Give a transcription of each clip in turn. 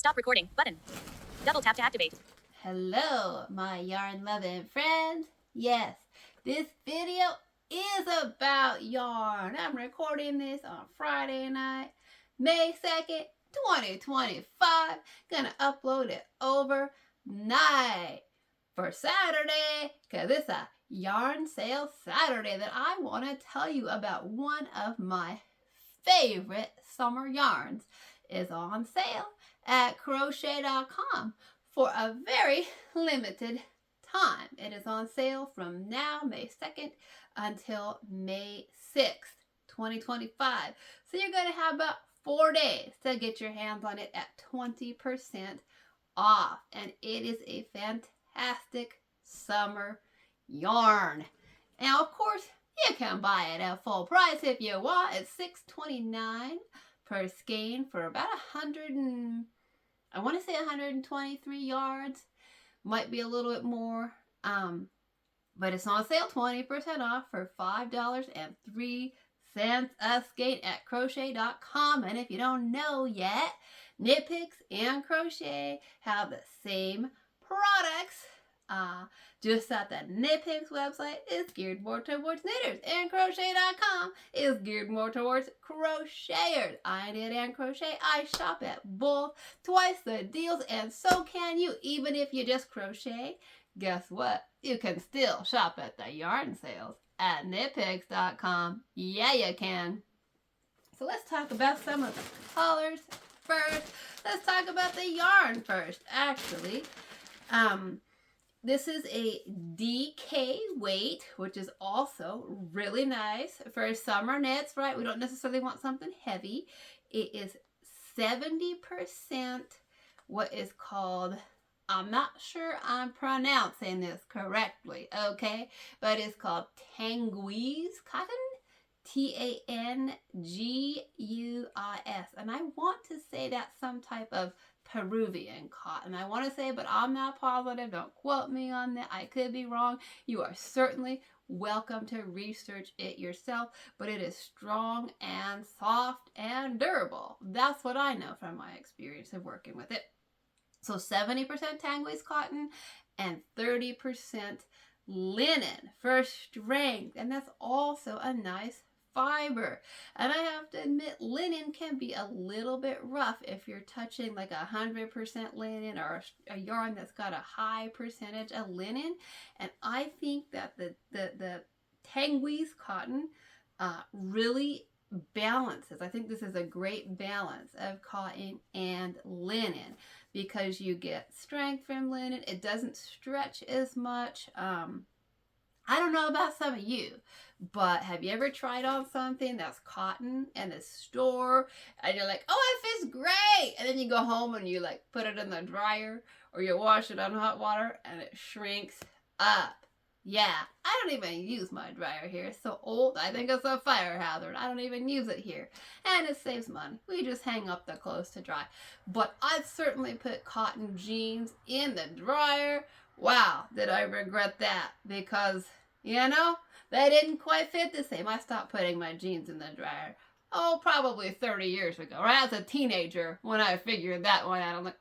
Stop recording button. Double tap to activate. Hello, my yarn loving friends. Yes, this video is about yarn. I'm recording this on Friday night, May 2nd, 2025. Gonna upload it overnight for Saturday, because it's a yarn sale Saturday that I want to tell you about. One of my favorite summer yarns is on sale at crochet.com for a very limited time. It is on sale from now, May 2nd, until May 6th, 2025. So you're going to have about 4 days to get your hands on it at 20% off. And it is a fantastic summer yarn. Now, of course, you can buy it at full price if you want. It's $6.29 per skein for about 123 yards. Might be a little bit more. But it's on sale 20% off for $5.03 a skein at crochet.com. And if you don't know yet, Knit Picks and Crochet have the same products. Just that the Knit Picks website is geared more towards knitters, and crochet.com is geared more towards crocheters. I knit and crochet. I shop at both. Twice the deals, and so can you. Even if you just crochet, guess what? You can still shop at the yarn sales at knitpicks.com. Yeah, you can. So let's talk about some of the colors first. Let's talk about the yarn first, actually. This is a DK weight, which is also really nice for summer knits, right? We don't necessarily want something heavy. It is 70% what is called, I'm not sure I'm pronouncing this correctly, okay? But it's called tanguis cotton. Tanguis. And I want to say that's some type of Peruvian cotton. I want to say, but I'm not positive. Don't quote me on that. I could be wrong. You are certainly welcome to research it yourself, but it is strong and soft and durable. That's what I know from my experience of working with it. So 70% tanguis cotton and 30% linen for strength. And that's also a nice fiber. And I have to admit, linen can be a little bit rough if you're touching like 100% linen or a yarn that's got a high percentage of linen. And I think that the tanguis cotton really balances. I think this is a great balance of cotton and linen because you get strength from linen. It doesn't stretch as much. I don't know about some of you, but have you ever tried on something that's cotton in the store and you're like, oh, it fits great, and then you go home and you like put it in the dryer or you wash it on hot water and it shrinks up? Yeah, I don't even use my dryer here. It's so old, I think it's a fire hazard. I don't even use it here. And it saves money. We just hang up the clothes to dry. But I've certainly put cotton jeans in the dryer. Wow, did I regret that, because, you know, they didn't quite fit the same. I stopped putting my jeans in the dryer, probably 30 years ago, right? As a teenager, when I figured that one out, I'm like,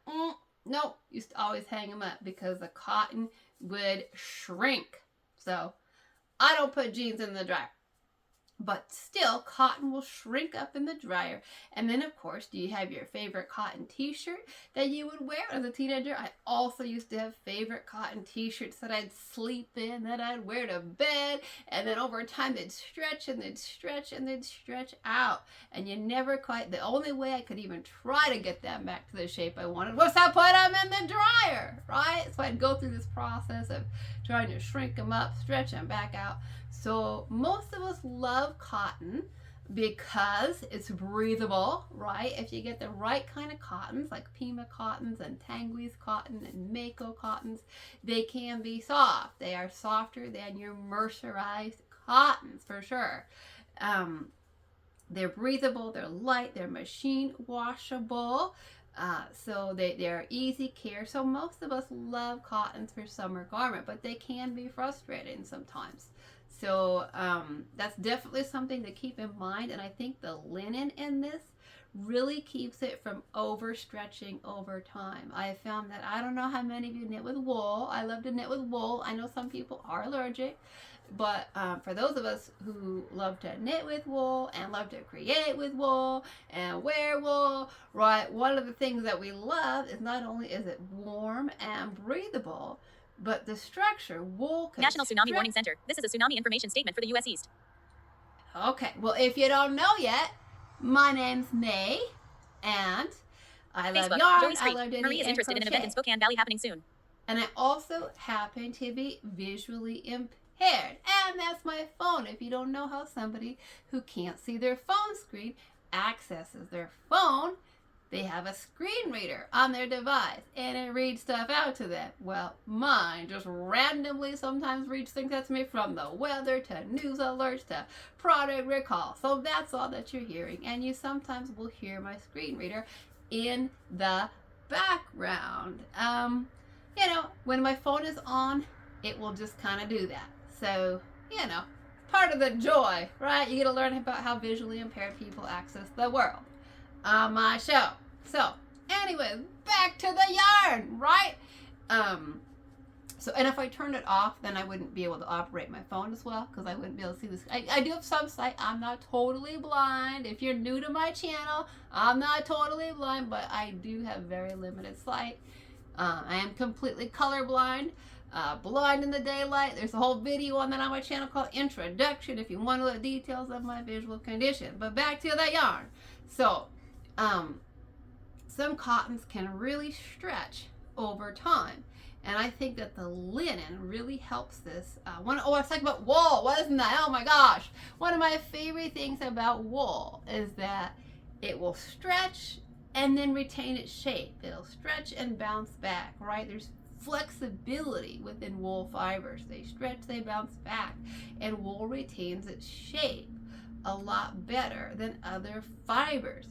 nope, used to always hang them up because the cotton would shrink. So I don't put jeans in the dryer. But still, cotton will shrink up in the dryer. And then, of course, do you have your favorite cotton t-shirt that you would wear as a teenager? I also used to have favorite cotton t-shirts that I'd sleep in, that I'd wear to bed. And then over time, they'd stretch and they'd stretch and they'd stretch out. And you never quite, the only way I could even try to get them back to the shape I wanted was to put them in the dryer, right? So I'd go through this process of trying to shrink them up, stretch them back out. So most of us love cotton because it's breathable, right? If you get the right kind of cottons, like Pima cottons and Tanguis cotton and Mako cottons, they can be soft. They are softer than your mercerized cottons, for sure. They're breathable, they're light, they're machine washable. So they're easy care. So most of us love cottons for summer garment, but they can be frustrating sometimes. So that's definitely something to keep in mind. And I think the linen in this really keeps it from overstretching over time. I have found that, I don't know how many of you knit with wool. I love to knit with wool. I know some people are allergic, but for those of us who love to knit with wool and love to create with wool and wear wool, right, one of the things that we love is not only is it warm and breathable, but the structure. Wool can National Tsunami Warning Center. This is a tsunami information statement for the U.S. East. Okay, well, if you don't know yet, my name's May, and I love Facebook. yarn. Joey I Street. love to Marie knit is and interested in an event in crochet. Spokane Valley happening soon. And I also happen to be visually impaired, and that's my phone. If you don't know how somebody who can't see their phone screen accesses their phone, they have a screen reader on their device, and it reads stuff out to them. Well, mine just randomly sometimes reads things out to me, from the weather to news alerts to product recall. So that's all that you're hearing, and you sometimes will hear my screen reader in the background. You know, when my phone is on, it will just kind of do that. So, you know, part of the joy, right? You get to learn about how visually impaired people access the world on my show. So, anyways, back to the yarn, right? So, and if I turned it off, then I wouldn't be able to operate my phone as well, because I wouldn't be able to see this. I do have some sight. I'm not totally blind. If you're new to my channel, I'm not totally blind, but I do have very limited sight. I am completely colorblind, blind in the daylight. There's a whole video on that on my channel called Introduction if you want to know the details of my visual condition. But back to the yarn. So, some cottons can really stretch over time. And I think that the linen really helps this. I was talking about wool, wasn't I? Oh my gosh. One of my favorite things about wool is that it will stretch and then retain its shape. It'll stretch and bounce back, right? There's flexibility within wool fibers. They stretch, they bounce back, and wool retains its shape a lot better than other fibers.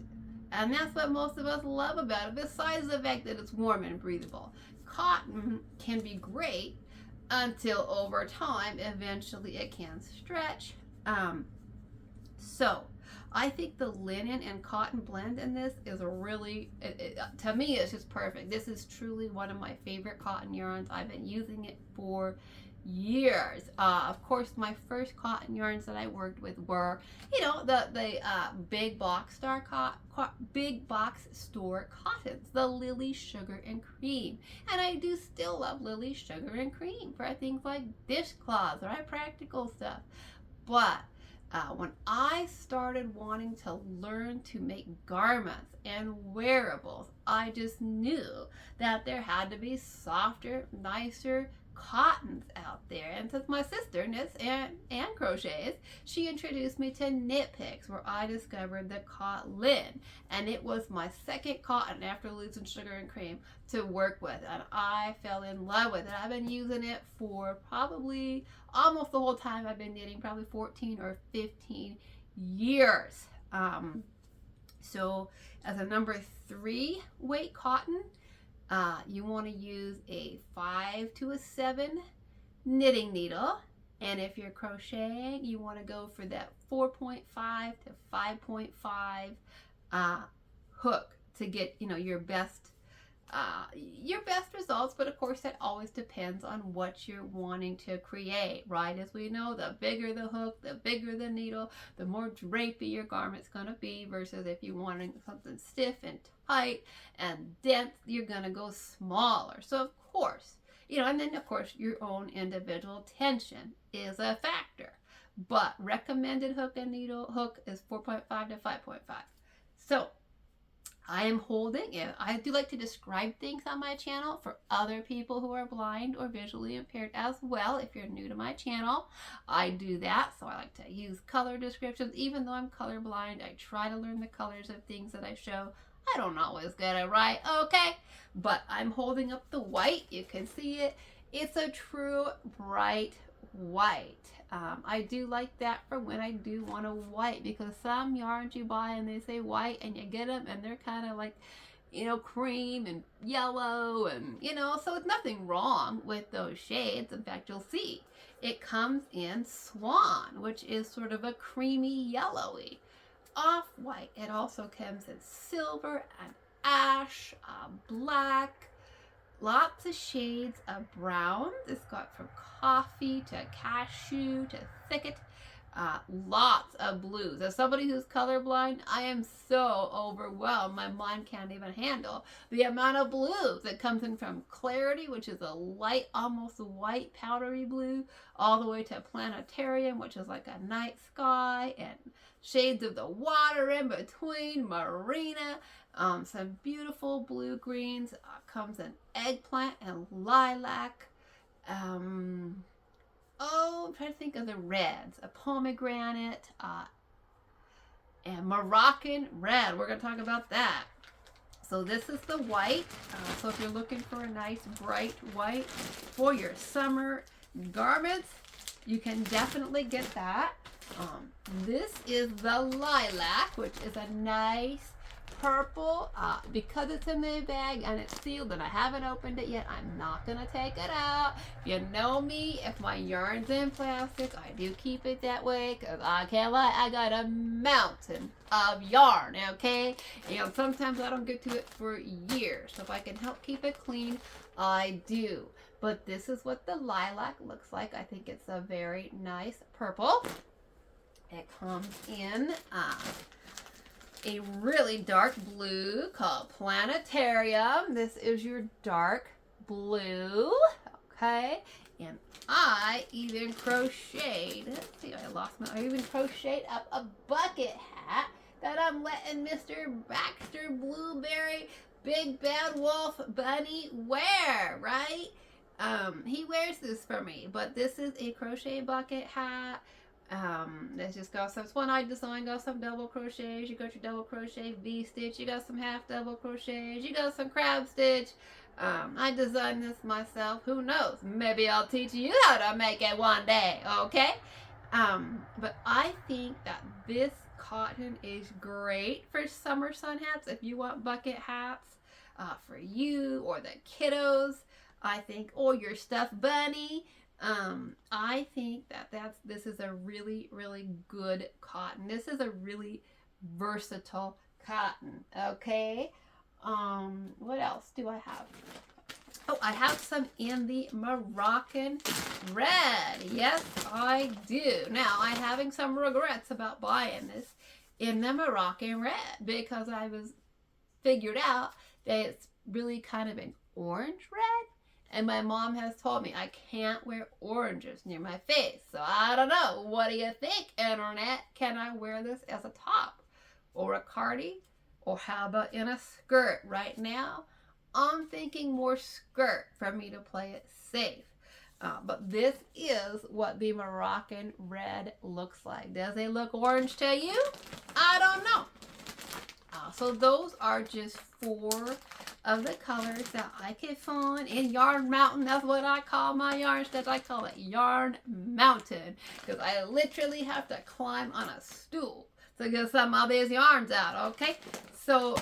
And that's what most of us love about it, besides the fact that it's warm and breathable. Cotton can be great until over time, eventually it can stretch. So I think the linen and cotton blend in this is a really, to me, it's just perfect. This is truly one of my favorite cotton yarns. I've been using it for years. Of course, my first cotton yarns that I worked with were, you know, the big box store cottons, the Lily Sugar and Cream. And I do still love Lily Sugar and Cream for things like dishcloths, right? Practical stuff. But when I started wanting to learn to make garments and wearables, I just knew that there had to be softer, nicer cottons out there. And since my sister knits and crochets, she introduced me to Knit Picks, where I discovered the cotlin. And it was my second cotton after Losing Sugar and Cream to work with, and I fell in love with it. I've been using it for probably almost the whole time I've been knitting, probably 14 or 15 years. So as a number 3 weight cotton, you want to use a 5 to a 7 knitting needle, and if you're crocheting, you want to go for that 4.5 to 5.5 hook to get, you know, your best results. But of course, that always depends on what you're wanting to create, right? As we know, the bigger the hook, the bigger the needle, the more drapey your garment's going to be, versus if you're wanting something stiff and tight and dense, you're going to go smaller. So of course, you know, and then of course your own individual tension is a factor, but recommended hook and needle hook is 4.5 to 5.5. So I am holding it. I do like to describe things on my channel for other people who are blind or visually impaired as well. If you're new to my channel, I do that. So I like to use color descriptions. Even though I'm colorblind, I try to learn the colors of things that I show. I don't always get it right, okay? But I'm holding up the white. You can see it. It's a true bright white. I do like that for when I do want a white, because some yarns you buy and they say white and you get them and they're kind of like, you know, cream and yellow, and, you know, so it's nothing wrong with those shades. In fact, you'll see it comes in Swan, which is sort of a creamy yellowy off-white. It also comes in silver and ash, black, lots of shades of brown. It's got from coffee to cashew to thicket. Lots of blues. As somebody who's colorblind, I am so overwhelmed. My mind can't even handle the amount of blues that comes in from clarity, which is a light, almost white, powdery blue, all the way to planetarium, which is like a night sky, and shades of the water in between, marina. Some beautiful blue greens. Comes in eggplant and lilac. I'm trying to think of the reds. A pomegranate and Moroccan red. We're going to talk about that. So this is the white. So if you're looking for a nice bright white for your summer garments, you can definitely get that. This is the lilac, which is a nice purple. Because it's in the bag and it's sealed and I haven't opened it yet, I'm not gonna take it out. You know me, if my yarn's in plastic, I do keep it that way, because I can't lie, I got a mountain of yarn, okay? And sometimes I don't get to it for years, so if I can help keep it clean, I do. But this is what the lilac looks like. I think it's a very nice purple. It comes in a really dark blue called Planetarium. This is your dark blue, okay? And I even crocheted, let's see, I even crocheted up a bucket hat that I'm letting Mr. Baxter Blueberry Big Bad Wolf Bunny wear, right? He wears this for me, but this is a crochet bucket hat. Let's just go some one-eyed design, got some double crochets, you got your double crochet V-stitch, you got some half double crochets, you got some crab stitch. I designed this myself. Who knows? Maybe I'll teach you how to make it one day, okay? But I think that this cotton is great for summer sun hats. If you want bucket hats for you or the kiddos, I think, or your stuffed bunny. I think that this is a really, really good cotton. This is a really versatile cotton, okay? What else do I have? Oh, I have some in the Moroccan red. Yes, I do. Now, I'm having some regrets about buying this in the Moroccan red because I figured out that it's really kind of an orange red. And my mom has told me I can't wear oranges near my face. So I don't know. What do you think, Internet? Can I wear this as a top or a cardi? Or how about in a skirt? Right now, I'm thinking more skirt for me to play it safe. But this is what the Moroccan red looks like. Does it look orange to you? I don't know. So those are just 4 of the colors that I could find in Yarn Mountain. That's what I call my yarn stash. I call it Yarn Mountain because I literally have to climb on a stool to get some of these yarns out, okay? So,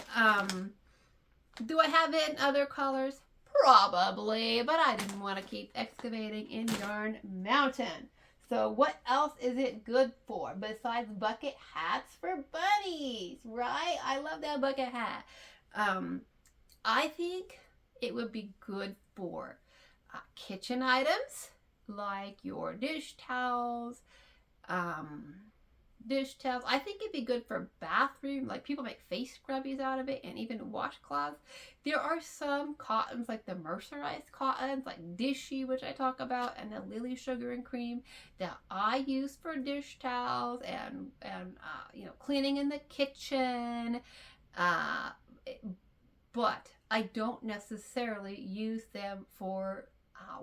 do I have it in other colors? Probably, but I didn't want to keep excavating in Yarn Mountain. So what else is it good for besides bucket hats for bunnies, right? I love that bucket hat. I think it would be good for kitchen items like your dish towels. I think it'd be good for bathroom, like people make face scrubbies out of it, and even washcloths. There are some cottons, like the mercerized cottons, like Dishy, which I talk about, and the Lily Sugar and Cream that I use for dish towels and cleaning in the kitchen. But I don't necessarily use them for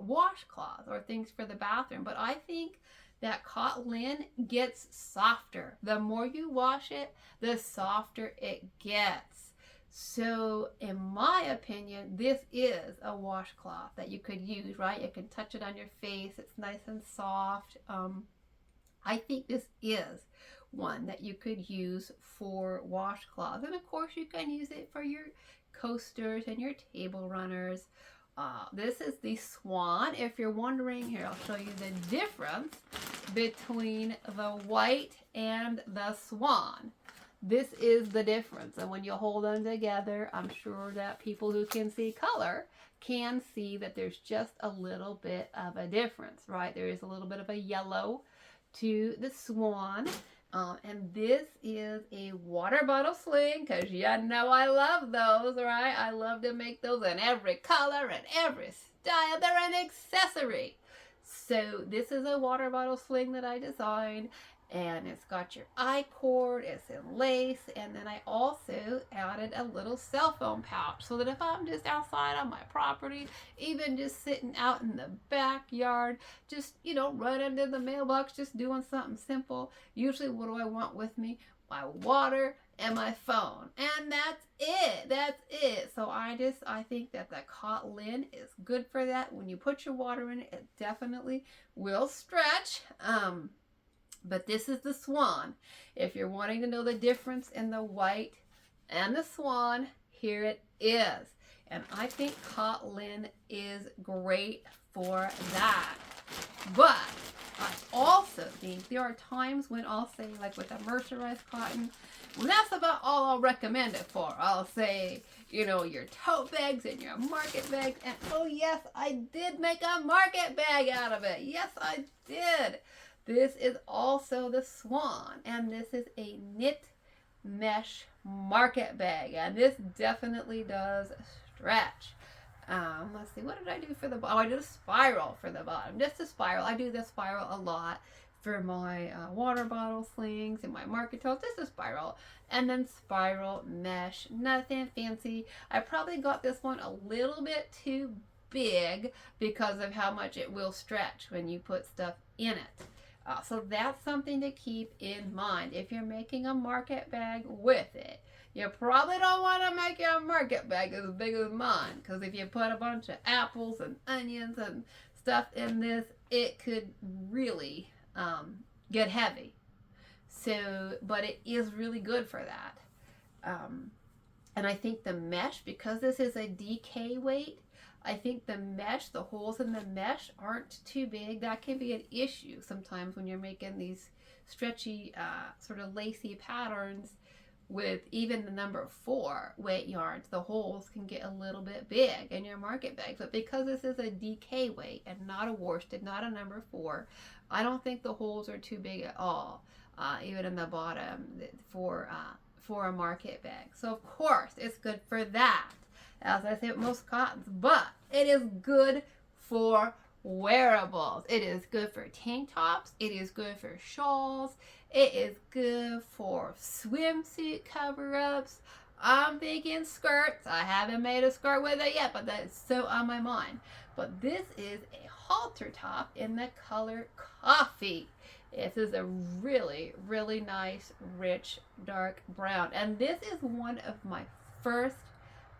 washcloths or things for the bathroom. But I think that cotlin gets softer. The more you wash it, the softer it gets. So in my opinion, this is a washcloth that you could use, right? You can touch it on your face. It's nice and soft. I think this is one that you could use for washcloths. And of course you can use it for your coasters and your table runners. This is the Swan. If you're wondering, here I'll show you the difference between the white and the Swan. This is the difference. And when you hold them together, I'm sure that people who can see color can see that there's just a little bit of a difference, right? There is a little bit of a yellow to the swan. And this is a water bottle sling, because you know I love those, right? I love to make those in every color and every style. They're an accessory. So this is a water bottle sling that I designed, and it's got your eye cord, it's in lace, and then I also added a little cell phone pouch so that if I'm just outside on my property, even just sitting out in the backyard, just, running to the mailbox, just doing something simple, usually what do I want with me? My water and my phone, and that's it. So I think that the cotlin is good for that. When you put your water in it, it definitely will stretch. But this is the swan. If you're wanting to know the difference in the white and the swan, here it is. And I think cotlin is great for that. But I also think there are times when I'll say, like with a mercerized cotton, well, that's about all I'll recommend it for. I'll say, your tote bags and your market bags. And oh yes, I did make a market bag out of it. Yes, I did. This is also the swan, and this is a knit mesh market bag, and this definitely does stretch. Let's see, what did I do for the bottom? Oh, I did a spiral for the bottom, just a spiral. I do the spiral a lot for my water bottle slings and my market totes, just a spiral, and then spiral mesh, nothing fancy. I probably got this one a little bit too big because of how much it will stretch when you put stuff in it. So that's something to keep in mind. If you're making a market bag with it, you probably don't want to make your market bag as big as mine, because if you put a bunch of apples and onions and stuff in this, it could really get heavy. So, but it is really good for that. And I think the mesh, because this is a DK weight, I think the mesh, the holes in the mesh aren't too big. That can be an issue sometimes when you're making these stretchy, sort of lacy patterns with even the number 4 weight yarns. The holes can get a little bit big in your market bags. But because this is a DK weight and not a worsted, not a number 4, I don't think the holes are too big at all, even in the bottom for a market bag. So of course it's good for that, as I say with most cottons, but it is good for wearables. It is good for tank tops. It is good for shawls. It is good for swimsuit cover-ups. I'm thinking skirts. I haven't made a skirt with it yet, but that's so on my mind. But this is a halter top in the color coffee. This is a really, really nice, rich, dark brown. And this is one of my first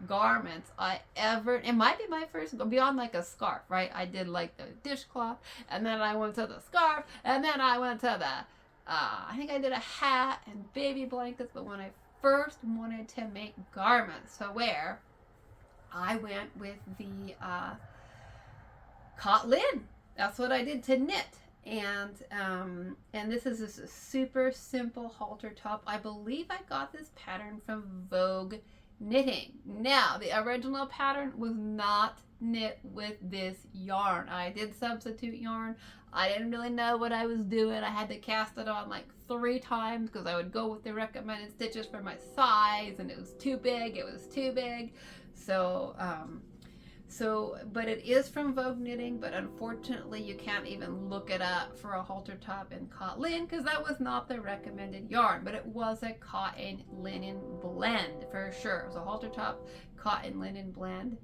garments I ever, it might be my first, beyond like a scarf, right? I did like the dishcloth, and then I went to the scarf, and then I went to the, I think I did a hat and baby blankets. But when I first wanted to make garments to wear, I went with the cotlin. That's what I did to knit. And this is just a super simple halter top. I believe I got this pattern from Vogue Knitting. Now, the original pattern was not knit with this yarn. I did substitute yarn. I didn't really know what I was doing. I had to cast it on like 3 times because I would go with the recommended stitches for my size, and it was too big. But it is from Vogue Knitting, but unfortunately you can't even look it up for a halter top in cotlin because that was not the recommended yarn, but it was a cotton linen blend for sure. It was a halter top cotton linen blend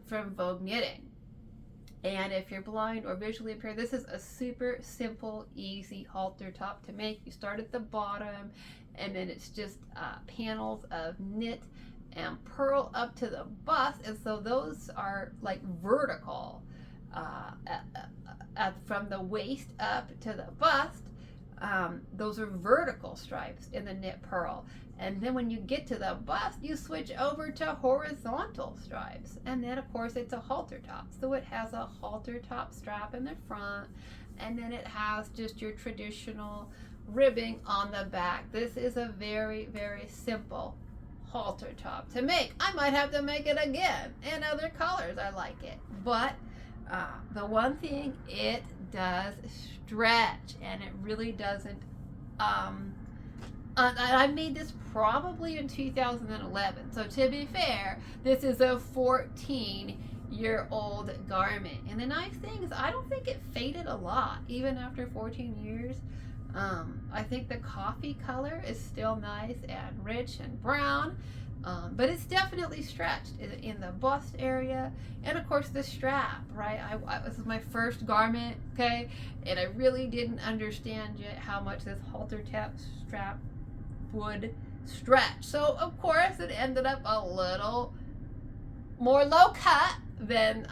from Vogue Knitting. And if you're blind or visually impaired, this is a super simple, easy halter top to make. You start at the bottom, and then it's just panels of knit and purl up to the bust, and so those are like vertical from the waist up to the bust. Those are vertical stripes in the knit purl, and then when you get to the bust, you switch over to horizontal stripes, and then of course it's a halter top, so it has a halter top strap in the front, and then it has just your traditional ribbing on the back. This is a very, very simple halter top to make. I might have to make it again in other colors. I like it. But the one thing, it does stretch, and it really doesn't. I made this probably in 2011. So to be fair, this is a 14-year-old garment. And the nice thing is I don't think it faded a lot, even after 14 years. I think the coffee color is still nice and rich and brown. But it's definitely stretched in the bust area, and of course the strap, right? This is my first garment, okay, and I really didn't understand yet how much this halter top strap would stretch. So of course it ended up a little more low cut than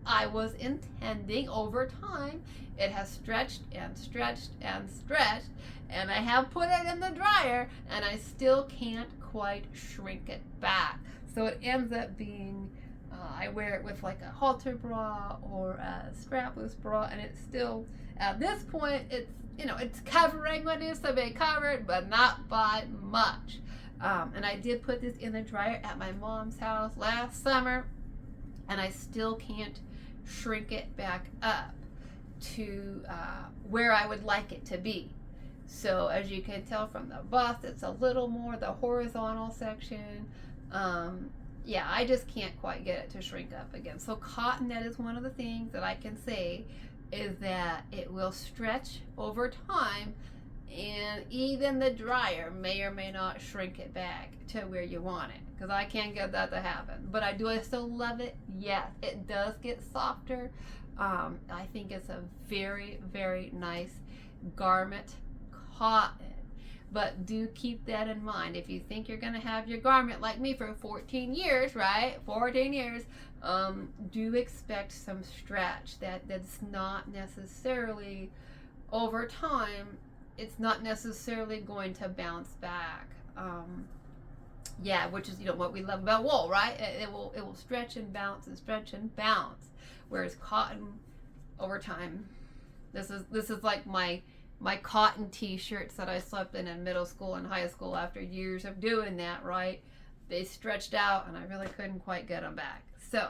I was intending. Over time, it has stretched and stretched and stretched, and I have put it in the dryer, and I still can't quite shrink it back. So it ends up being, I wear it with like a halter bra or a strapless bra, and it's still, at this point, it's, you know, it's covering what needs to be covered, but not by much. And I did put this in the dryer at my mom's house last summer, and I still can't shrink it back up to where I would like it to be. So as you can tell from the bust, it's a little more the horizontal section. Yeah, I just can't quite get it to shrink up again. So cotton, that is one of the things that I can say is that it will stretch over time, and even the dryer may or may not shrink it back to where you want it, because I can't get that to happen. But I still love it? Yes, it does get softer. I think it's a very, very nice garment. Cotton. But do keep that in mind. If you think you're going to have your garment like me for 14 years, right? 14 years, do expect some stretch. That's not necessarily, over time, it's not necessarily going to bounce back. Yeah, which is, you know, what we love about wool, right? It will stretch and bounce and stretch and bounce. Whereas cotton, over time, this is like my cotton t-shirts that I slept in middle school and high school after years of doing that, right? They stretched out and I really couldn't quite get them back. So,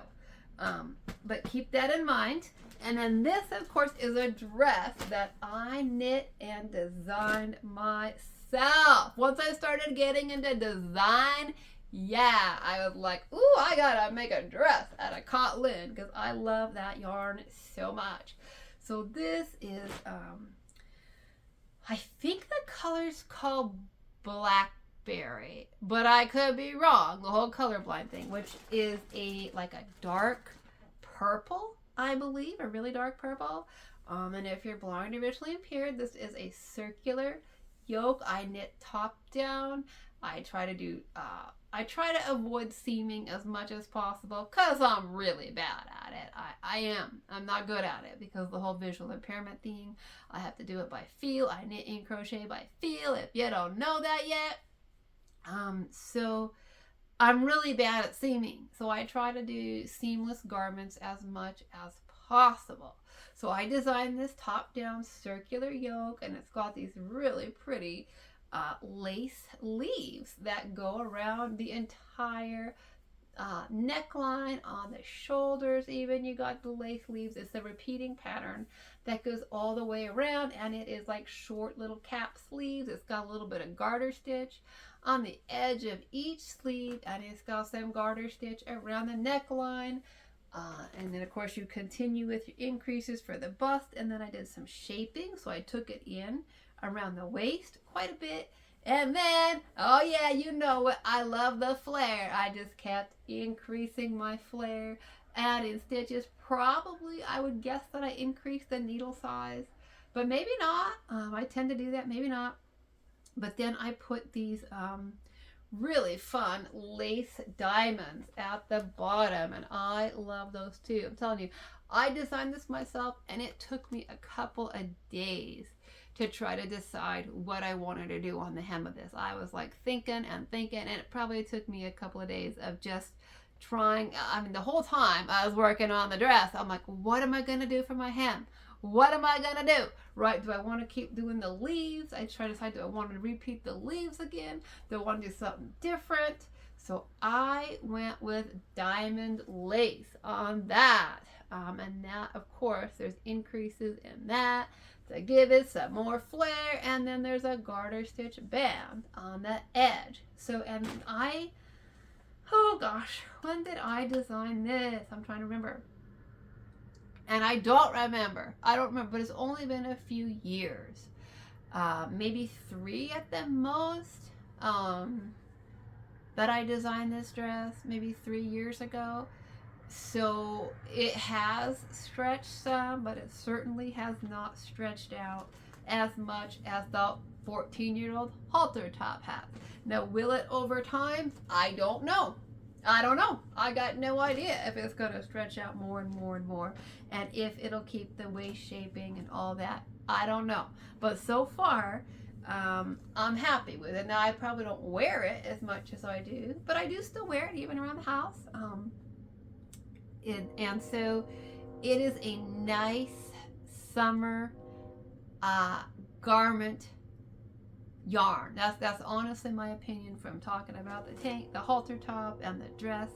but keep that in mind. And then this, of course, is a dress that I knit and designed myself. Once I started getting into design, yeah, I was like, ooh, I gotta make a dress out of cotlin, because I love that yarn so much. So this is, I think the color's called blackberry, but I could be wrong. The whole colorblind thing, which is like a dark purple, I believe, a really dark purple. And if you're blind or visually impaired, this is a circular yoke. I knit top down. I try to avoid seaming as much as possible, because I'm really bad at it. I'm not good at it because the whole visual impairment thing. I have to do it by feel. I knit and crochet by feel, if you don't know that yet. So I'm really bad at seaming. So I try to do seamless garments as much as possible. So I designed this top-down circular yoke, and it's got these really pretty lace leaves that go around the entire neckline, on the shoulders even. You got the lace leaves. It's a repeating pattern that goes all the way around, and it is like short little cap sleeves. It's got a little bit of garter stitch on the edge of each sleeve, and it's got some garter stitch around the neckline. And then of course you continue with your increases for the bust, and then I did some shaping, so I took it in around the waist quite a bit. And then, oh yeah, you know what, I love the flare. I just kept increasing my flare, adding stitches. Probably, I would guess that I increased the needle size, but maybe not. I tend to do that, maybe not. But then I put these really fun lace diamonds at the bottom, and I love those too. I'm telling you, I designed this myself, and it took me a couple of days to try to decide what I wanted to do on the hem of this. I was like thinking and it probably took me a couple of days of just trying. I mean, the whole time I was working on the dress, I'm like, what am I going to do for my hem? What am I gonna do? Right? Do I want to keep doing the leaves? I try to decide, do I want to repeat the leaves again? Do I want to do something different? So I went with diamond lace on that. And that, of course, there's increases in that to give it some more flair. And then there's a garter stitch band on the edge. So, and oh gosh, when did I design this? I'm trying to remember. And I don't remember, but it's only been a few years. Maybe 3 at the most, that I designed this dress, maybe 3 years ago. So it has stretched some, but it certainly has not stretched out as much as the 14-year-old halter top has. Now, will it over time? I don't know. I got no idea if it's going to stretch out more and more and more, and if it'll keep the waist shaping and all that. I don't know. But so far, I'm happy with it. Now, I probably don't wear it as much as I do, but I do still wear it even around the house. And so it is a nice summer garment yarn. That's honestly my opinion from talking about the halter top and the dress,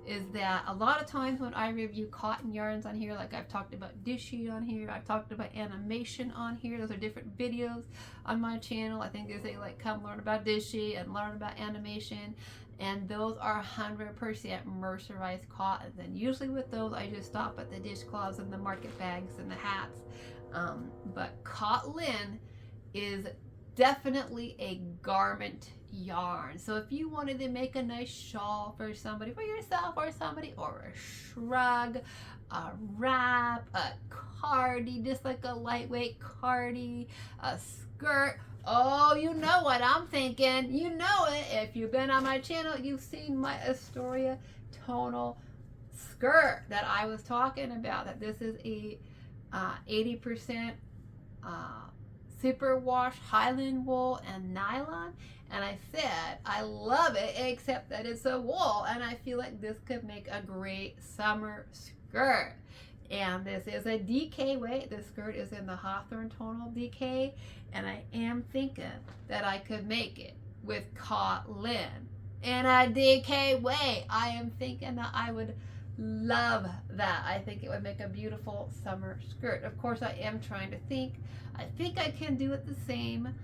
is that a lot of times when I review cotton yarns on here, like I've talked about dishi on here, I've talked about animation on here, those are different videos on my channel. I think they say like come learn about dishi and learn about animation, and those are 100% mercerized cottons. And usually with those I just stop at the dishcloths and the market bags and the hats. But cotlin is definitely a garment yarn. So if you wanted to make a nice shawl for somebody, for yourself or somebody, or a shrug, a wrap, a cardie, just like a lightweight cardie, a skirt. Oh, you know what I'm thinking. You know it. If you've been on my channel, you've seen my Astoria tonal skirt that I was talking about. That this is a 80% superwash Highland wool and nylon, and I said I love it except that it's a wool, and I feel like this could make a great summer skirt. And this is a DK weight. This skirt is in the Hawthorne tonal DK, and I am thinking that I could make it with cotlin in a DK weight. I am thinking that I would love that. I think it would make a beautiful summer skirt. Of course, I am trying to think. I think I can do it the same,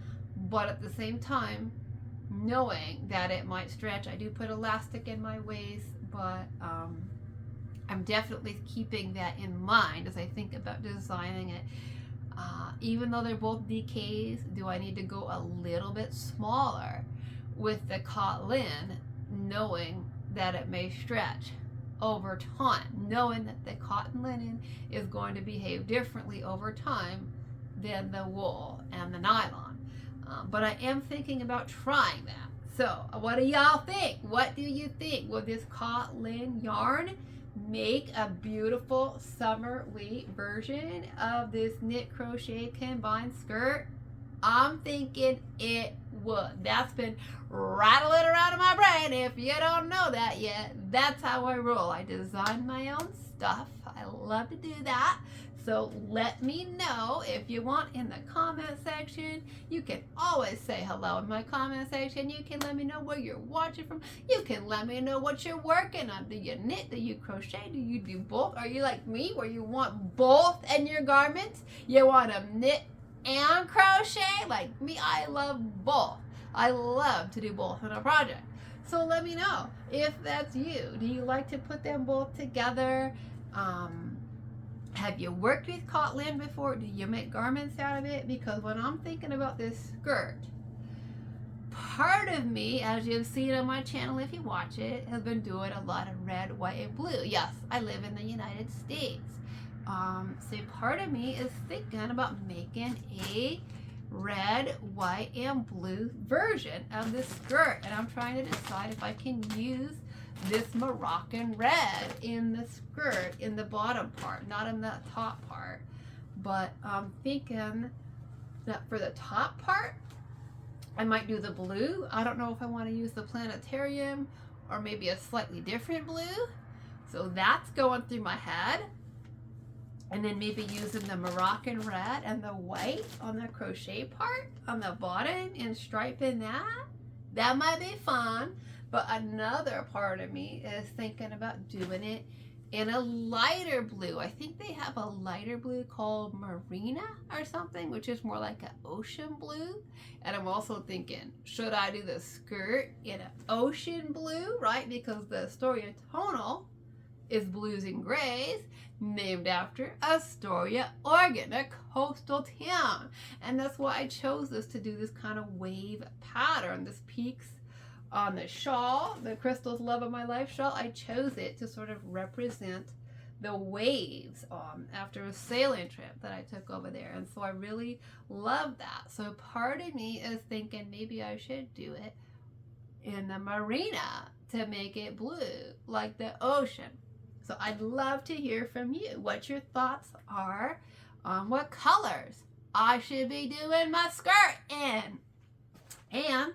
but at the same time, knowing that it might stretch. I do put elastic in my waist, but I'm definitely keeping that in mind as I think about designing it. Even though they're both DKs, do I need to go a little bit smaller with the cotlin, knowing that it may stretch over time, knowing that the cotton linen is going to behave differently over time than the wool and the nylon. But I am thinking about trying that. So what do y'all think? What do you think? Will this cotlin yarn make a beautiful summer weight version of this knit crochet combined skirt? I'm thinking it would. That's been rattling around in my brain. If you don't know that yet, that's how I roll. I design my own stuff. I love to do that. So let me know if you want in the comment section. You can always say hello in my comment section. You can let me know where you're watching from. You can let me know what you're working on. Do you knit? Do you crochet? Do you do both? Are you like me where you want both in your garments? You want to knit and crochet? Like me, I love both. I love to do both in a project. So let me know if that's you. Do you like to put them both together? Have you worked with cotlin before? Do you make garments out of it? Because when I'm thinking about this skirt, part of me, as you've seen on my channel if you watch it, has been doing a lot of red, white, and blue. Yes, I live in the United States. So part of me is thinking about making a red, white, and blue version of this skirt. And I'm trying to decide if I can use this Moroccan red in the skirt in the bottom part, not in the top part. But I'm thinking that for the top part, I might do the blue. I don't know if I want to use the planetarium or maybe a slightly different blue. So that's going through my head. And then maybe using the Moroccan red and the white on the crochet part on the bottom and striping that. That might be fun. But another part of me is thinking about doing it in a lighter blue. I think they have a lighter blue called Marina or something, which is more like an ocean blue. And I'm also thinking, should I do the skirt in an ocean blue, right? Because the Astoria tonal is blues and grays, named after Astoria, Oregon, a coastal town. And that's why I chose this to do this kind of wave pattern. This peaks on the shawl, the Crystal's Love of My Life shawl. I chose it to sort of represent the waves after a sailing trip that I took over there. And so I really love that. So part of me is thinking maybe I should do it in the marina to make it blue, like the ocean. So I'd love to hear from you what your thoughts are on what colors I should be doing my skirt in. And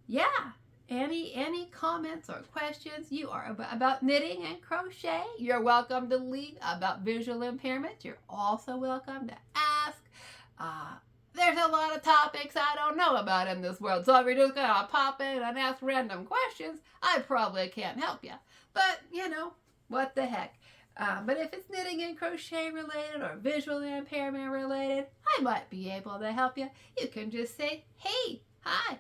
yeah, any comments or questions you are about knitting and crochet, you're welcome to leave. About visual impairment, you're also welcome to ask. There's a lot of topics I don't know about in this world, so if you're just gonna pop in and ask random questions, I probably can't help you. But, you know, what the heck. But if it's knitting and crochet related or visual impairment related, I might be able to help you. You can just say, hey, hi,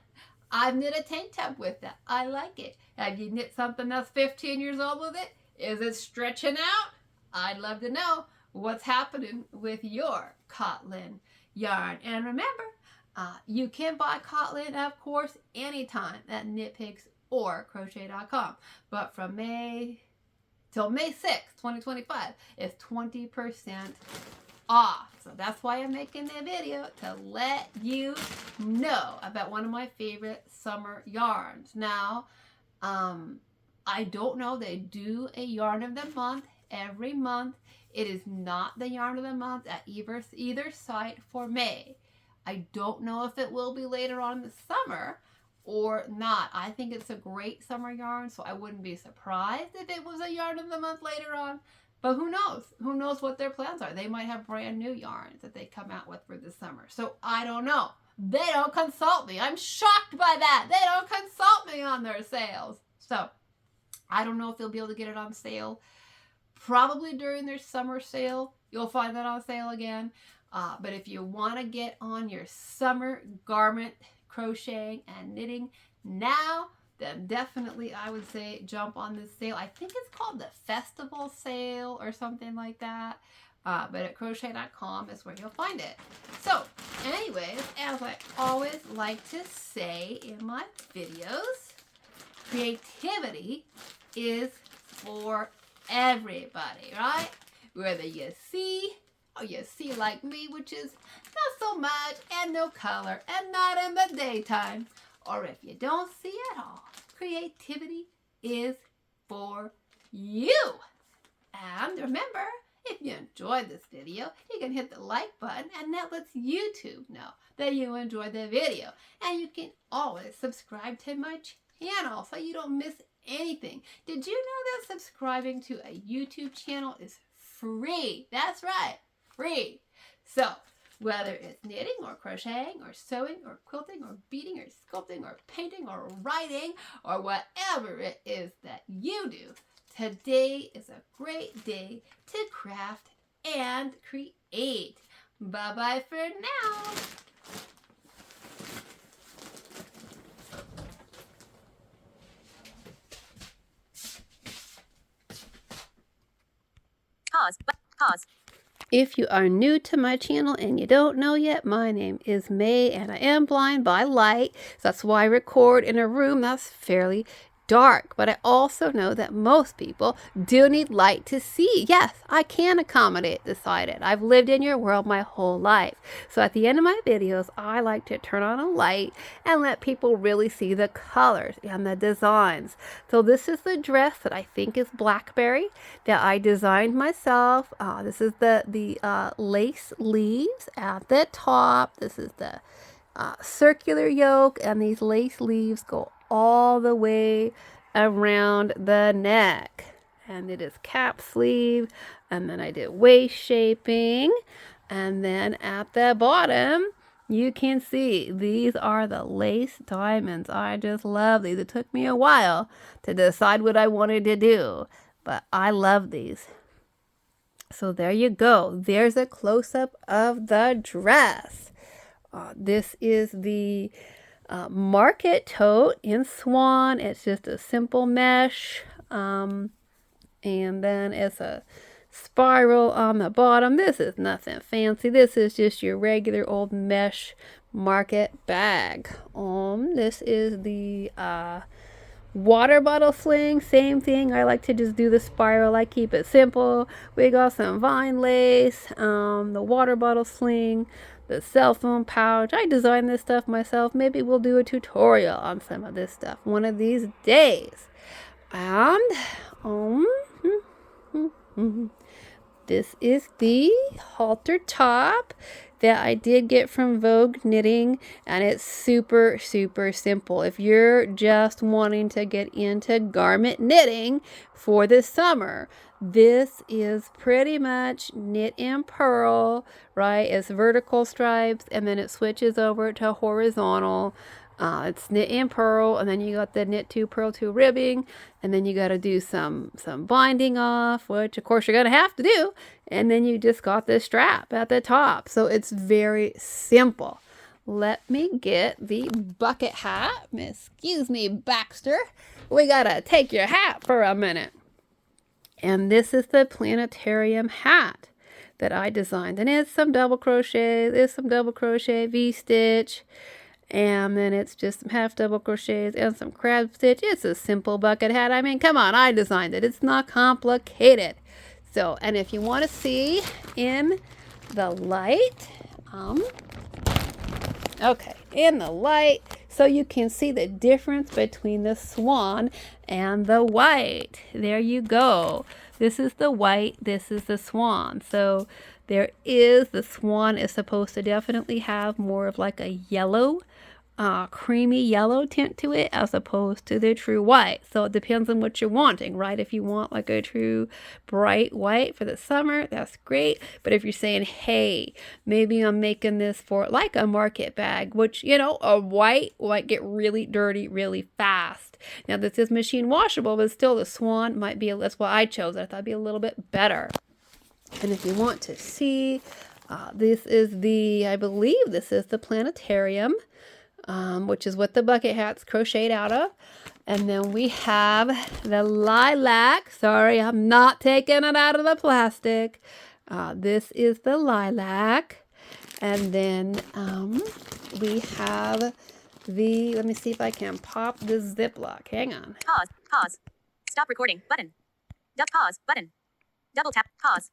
I've knit a tank top with that. I like it. Have you knit something that's 15 years old with it? Is it stretching out? I'd love to know what's happening with your cotlin yarn. And remember, you can buy cotlin, of course, anytime at KnitPicks or crochet.com. But from May till May 6th, 2025, is 20% off. So that's why I'm making the video, to let you know about one of my favorite summer yarns. Now, I don't know, they do a yarn of the month every month. It is not the yarn of the month at either site for May. I don't know if it will be later on in the summer or not. I think it's a great summer yarn, so I wouldn't be surprised if it was a yarn of the month later on. But who knows? Who knows what their plans are? They might have brand new yarns that they come out with for the summer. So I don't know. They don't consult me. I'm shocked by that. They don't consult me on their sales. So I don't know if they'll be able to get it on sale. Probably during their summer sale, you'll find that on sale again. But if you want to get on your summer garment crocheting and knitting now, then definitely I would say jump on this sale. I think it's called the festival sale or something like that. But at crochet.com is where you'll find it. So anyways, as I always like to say in my videos, creativity is for everybody, right? Whether you see or you see like me, which is not so much and no color and not in the daytime, or if you don't see at all, creativity is for you. And remember, if you enjoyed this video, you can hit the like button, and that lets YouTube know that you enjoyed the video. And you can always subscribe to my channel so you don't miss anything. Did you know that subscribing to a YouTube channel is free? That's right, free. So whether it's knitting or crocheting or sewing or quilting or beading or sculpting or painting or writing or whatever it is that you do, today is a great day to craft and create. Bye-bye for now. Pause. Pause. If you are new to my channel and you don't know yet, my name is May and I am blind by light. So that's why I record in a room that's fairly dark. But I also know that most people do need light to see. Yes, I can accommodate the sighted. I've lived in your world my whole life. So at the end of my videos, I like to turn on a light and let people really see the colors and the designs. So this is the dress that I think is blackberry that I designed myself. This is the lace leaves at the top. This is the circular yoke, and these lace leaves go all the way around the neck. and it is cap sleeve, and then I did waist shaping, and then at the bottom you can see these are the lace diamonds. I just love these. It took me a while to decide what I wanted to do, but I love these. So there you go. There's a close-up of the dress. This is the market tote in swan. It's just a simple mesh, and then it's a spiral on the bottom. This is nothing fancy. This is just your regular old mesh market bag. This is the water bottle sling. Same thing. I like to just do the spiral. I keep it simple. We got some vine lace, the water bottle sling, the cell phone pouch. I designed this stuff myself. Maybe we'll do a tutorial on some of this stuff one of these days. And this is the halter top that I did get from Vogue Knitting, and it's super, super simple. If you're just wanting to get into garment knitting for the summer, this is pretty much knit and purl, right? It's vertical stripes, and then it switches over to horizontal. It's knit and purl, and then you got the knit 2 purl 2 ribbing, and then you got to do some binding off, which of course you're going to have to do, and then you just got this strap at the top. So it's very simple. Let me get the bucket hat. Excuse me, Baxter. We got to take your hat for a minute. And this is the planetarium hat that I designed, and it's some double crochet. There's some double crochet, V-stitch. And then it's just some half double crochets and some crab stitch. It's a simple bucket hat. I mean, come on, I designed it. It's not complicated. So, and if you want to see in the light, in the light, so you can see the difference between the swan and the white. There you go. This is the white, this is the swan. So there is, the swan is supposed to definitely have more of like a yellow, creamy yellow tint to it as opposed to the true white. So it depends on what you're wanting, right? If you want like a true bright white for the summer, that's great. But if you're saying, hey, maybe I'm making this for like a market bag, which, you know, a white might get really dirty really fast. Now this is machine washable, but still the swan might be, that's why I chose it. I thought it'd be a little bit better. And if you want to see, this is the, I believe this is the planetarium, which is what the bucket hat's crocheted out of. And then we have the lilac. Sorry, I'm not taking it out of the plastic. This is the lilac. And then we have the, let me see if I can pop this Ziploc. Hang on. Pause. Stop recording. Button. Pause. Button. Double tap. Pause.